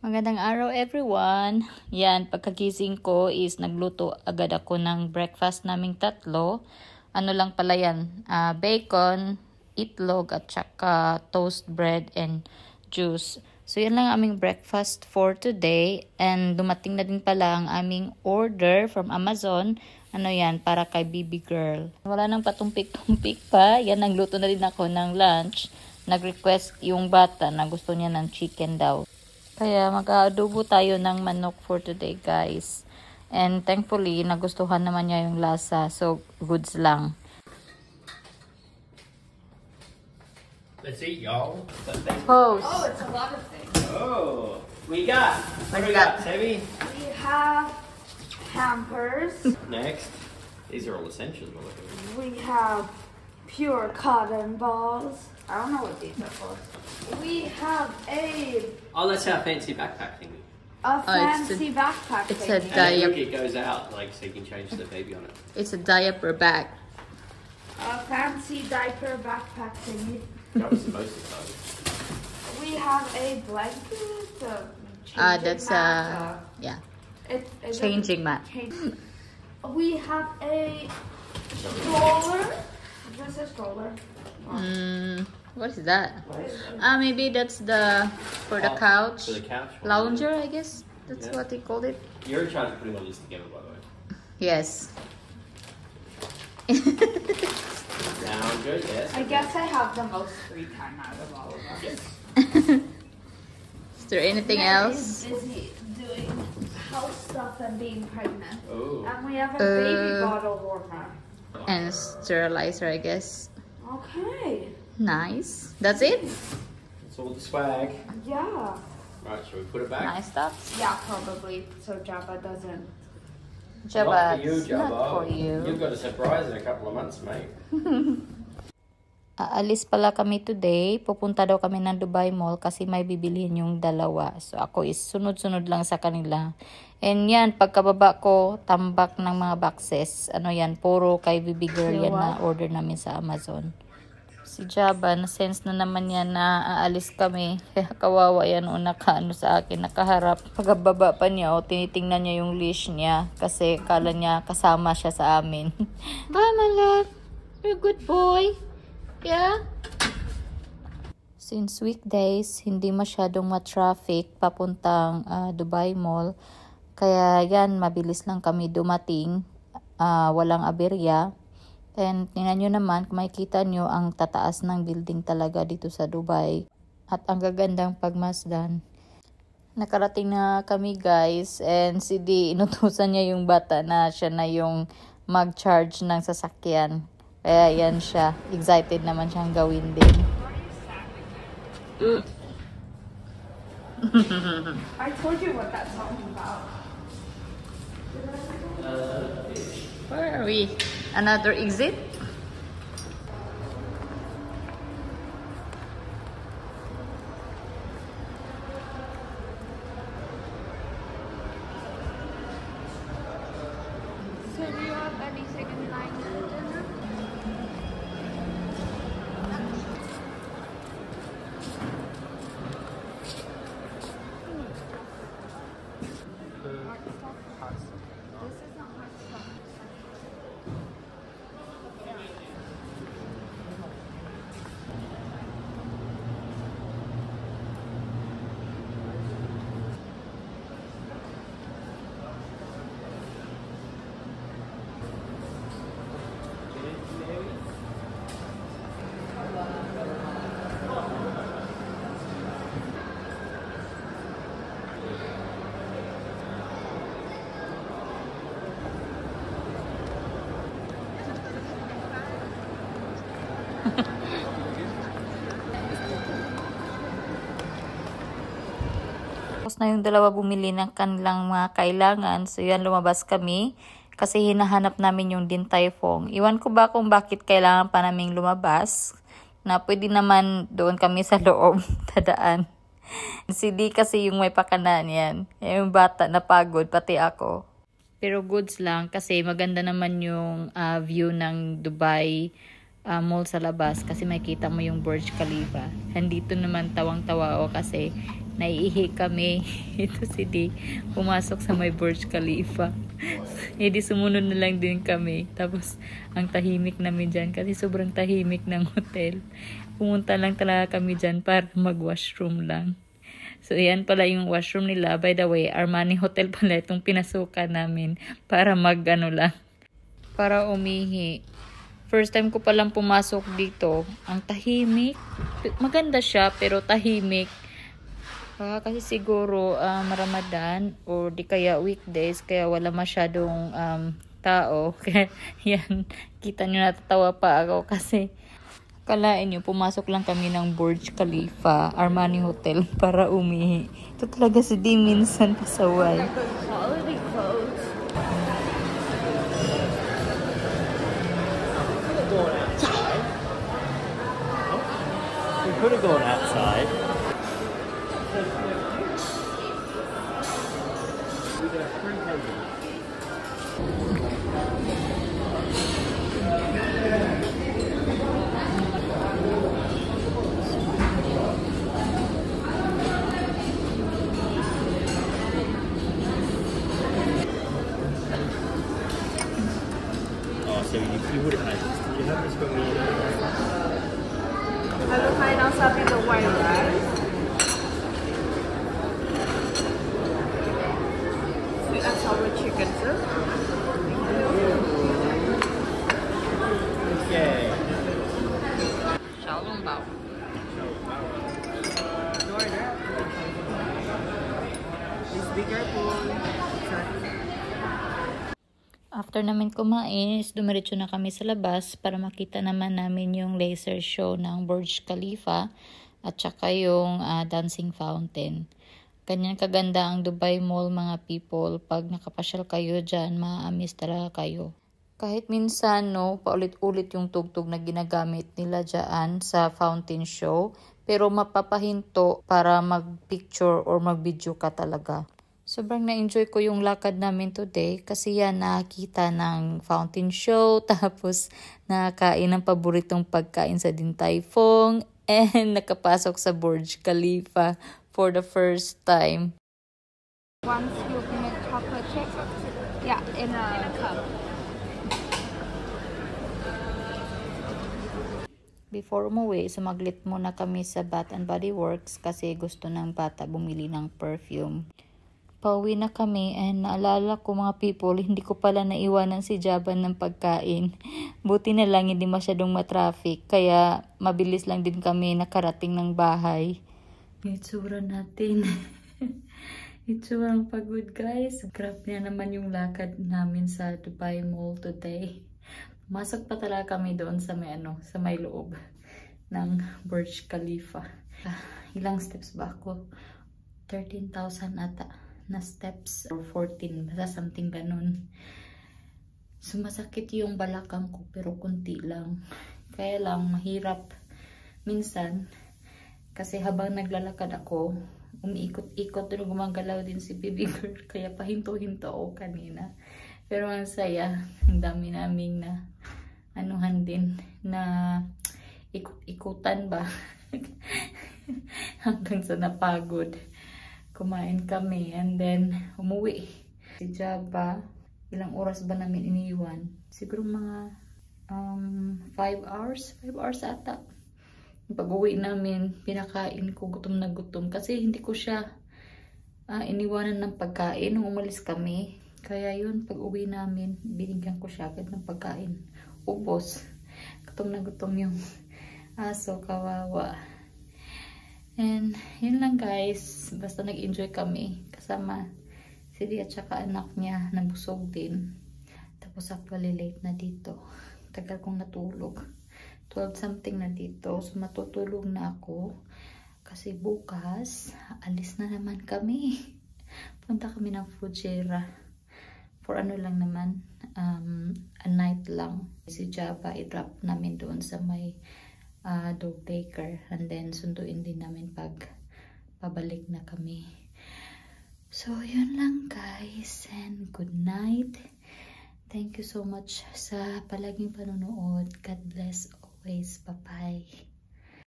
Magandang araw everyone. Yan, pagkagising ko is nagluto agad ako ng breakfast naming tatlo. Ano lang pala yan, bacon, itlog at saka toast bread and juice. So yan lang aming breakfast for today. And dumating na din pala ang aming order from Amazon. Ano yan, para kay baby girl. Wala nang patumpik-tumpik pa. Yan, nagluto na din ako ng lunch. Nag-request yung bata na gusto niya ng chicken daw. Kaya mag-aadobo tayo ng manok for today, guys. And thankfully, nagustuhan naman niya yung lasa. So, goods lang. Let's eat, y'all. Pose. Oh, it's a lot of things. Oh, we got. What do we got? Sammy? We have hampers. Next. These are all essentials we're looking at. We have pure cotton balls. I don't know what these are for. We have Oh, that's our fancy backpack thingy. fancy backpack it's a thingy. And Diaper. look, it goes out, like, so you can change the baby on it. It's a diaper bag. A fancy diaper backpack thingy. That was supposed to go. We have a blanket. That's yeah, it's changing mat. We have a stroller. Is this a stroller? What is that? What is it? Maybe that's the for the couch. For the couch. one. Lounger, I guess. That's Yeah. what they called it. You're in charge of putting all this together, by the way. Yes. Sound good, yes. I guess I have the most free time out of all of us. Yes. Is there anything Ned else? is busy doing house stuff and being pregnant. Oh. And we have a baby bottle warmer. And sterilizer, I guess. Okay. Nice. That's it? It's all the swag. Yeah. Right, shall we put it back? Nice stuff. Yeah, probably. So Jabba doesn't. Jabba, Not for you, it's Jabba. not for You've you. got a surprise in a couple of months, mate. Aalis pala kami today. Pupunta daw kami ng Dubai Mall kasi may bibilihin yung dalawa. So ako is sunod-sunod lang sa kanila. And yan, pagkababa ko, tambak ng mga boxes. Ano yan, puro kay baby girl yan na order namin sa Amazon. Si Jabba, na-sense na naman yan na aalis kami. Kaya kawawa yan o nakaano sa akin, nakaharap. Pagkababa pa niya o tinitingnan niya yung leash niya. Kasi kala niya kasama siya sa amin. Bye, my love. You're a good boy. Yeah? Since weekdays, hindi masyadong ma-traffic papuntang Dubai Mall. Kaya yan, mabilis lang kami dumating. Walang aberya. And tingnan nyo naman, kung makikita nyo ang tataas ng building talaga dito sa Dubai. At ang gagandang pagmasdan. Nakarating na kami, guys. And si Di, inutusan niya yung bata na siya na yung mag-charge ng sasakyan. Kaya yan siya. Excited naman siyang gawin din. I told you what that song's about. Where are we? Another exit? So do you have anything in mind for dinner? This is not hot stuff. Tapos na yung dalawa bumili ng kanilang mga kailangan. So yan, lumabas kami. Kasi hinahanap namin yung Din Tai Fung. Iwan ko ba kung bakit kailangan pa naming lumabas. Na pwede naman doon kami sa loob tadaan. Si Di kasi yung may pakanan yan. Yung bata napagod, pati ako. Pero goods lang kasi maganda naman yung view ng Dubai mall sa labas kasi makita mo yung Burj Khalifa. Andito naman tawang-tawa ako kasi naiihi kami. Ito si D, pumasok sa may Burj Khalifa. Eh di sumunod na lang din kami. Tapos ang tahimik namin dyan kasi sobrang tahimik ng hotel. Pumunta lang talaga kami dyan para mag-washroom lang. So yan pala yung washroom nila. By the way, Armani Hotel pala itong pinasukan namin para para umihi. First time ko palang pumasok dito. Ang tahimik. Maganda siya pero tahimik. Kasi siguro Ramadan or di kaya weekdays kaya wala masyadong tao. Kaya yan, kita nyo natatawa pa ako kasi kalain nyo, pumasok lang kami ng Burj Khalifa, Armani Hotel para umihi. Ito talaga si Di minsan pasaway. Quality clothes. We could have gone outside. We got 300. So you would have had this. Did you have this when we Halo kain ang sabi the white rice. Sweet and sour chicken soup. Okay. Shalom bao. Please be careful. After namin kumain, dumiretso na kami sa labas para makita naman namin yung laser show ng Burj Khalifa at saka yung dancing fountain. Ganyan kaganda ang Dubai Mall mga people. Pag nakapasyal kayo dyan, ma-amaze talaga kayo. Kahit minsan, no, paulit-ulit yung tugtog na ginagamit nila dyan sa fountain show. Pero mapapahinto para mag-picture or mag-video ka talaga. Sobrang na-enjoy ko yung lakad namin today kasi yan nakakita ng fountain show, tapos nakakain ng paboritong pagkain sa Din Tai Fung, and nakapasok sa Burj Khalifa for the first time. One scoop milk chocolate chip. Yeah, in a cup. Before umuwi, sumaglit muna kami sa Bath and Body Works kasi gusto ng bata bumili ng perfume. Pauwi na kami and naalala ko mga people, hindi ko pala naiwanan si Jaban ng pagkain. Buti na lang hindi masyadong matraffic kaya mabilis lang din kami nakarating ng bahay. Itsura natin. Itsurang pagod guys. Grabe na naman yung lakad namin sa Dubai Mall today. Pumasok pa talaga kami doon sa may loob ng Burj Khalifa. Ilang steps ba ako? 13,000 ata na steps or 14, basta something ganun. Sumasakit yung balakang ko pero kunti lang. Kaya lang mahirap minsan kasi habang naglalakad ako, umiikot-ikot doon, gumagalaw din si baby girl kaya pahinto-hinto ako kanina. Pero ang saya, ang dami naming na anuhan din na ikot-ikutan ba hanggang sa napagod. Kumain kami and then umuwi. Si Jaba, ilang oras ba namin iniwan? Siguro mga 5 hours. 5 hours ata. Pag-uwi namin, pinakain ko, gutom na gutom. Kasi hindi ko siya iniwanan ng pagkain nung umalis kami. Kaya yun, pag-uwi namin, binigyan ko siya agad ng pagkain. Ubos. Gutom na gutom yung aso, kawawa. And yun lang guys, basta nag-enjoy kami kasama si Di at saka anak niya, nabusog din. Tapos actually late na dito, tagal kong natulog, 12 something na dito, so matutulog na ako kasi bukas alis na naman kami. Punta kami ng Fujairah for lang naman, a night lang. Si Java i-drop namin doon sa may dog daycare and then sunduin din namin pag pabalik na kami. So yun lang guys, and good night. Thank you so much sa palaging panonood. God bless always. Bye bye.